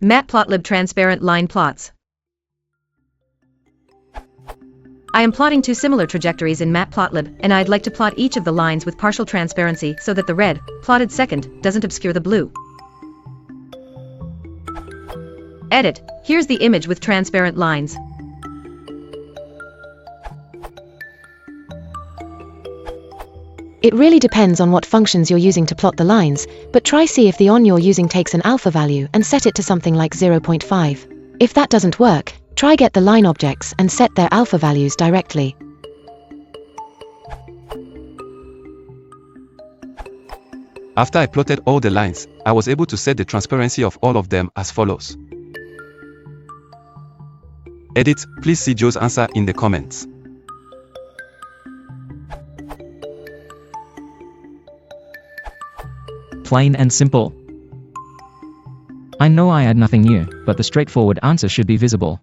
Matplotlib transparent line plots. I am plotting two similar trajectories in Matplotlib, and I'd like to plot each of the lines with partial transparency so that the red, plotted second, doesn't obscure the blue. Edit. Here's the image with transparent lines. It really depends on what functions you're using to plot the lines, but try see if the on you're using takes an alpha value and set it to something like 0.5. If that doesn't work, try get the line objects and set their alpha values directly. After I plotted all the lines, I was able to set the transparency of all of them as follows. Edit. Please see Joe's answer in the comments. Plain and simple. I know I add nothing new, but the straightforward answer should be visible.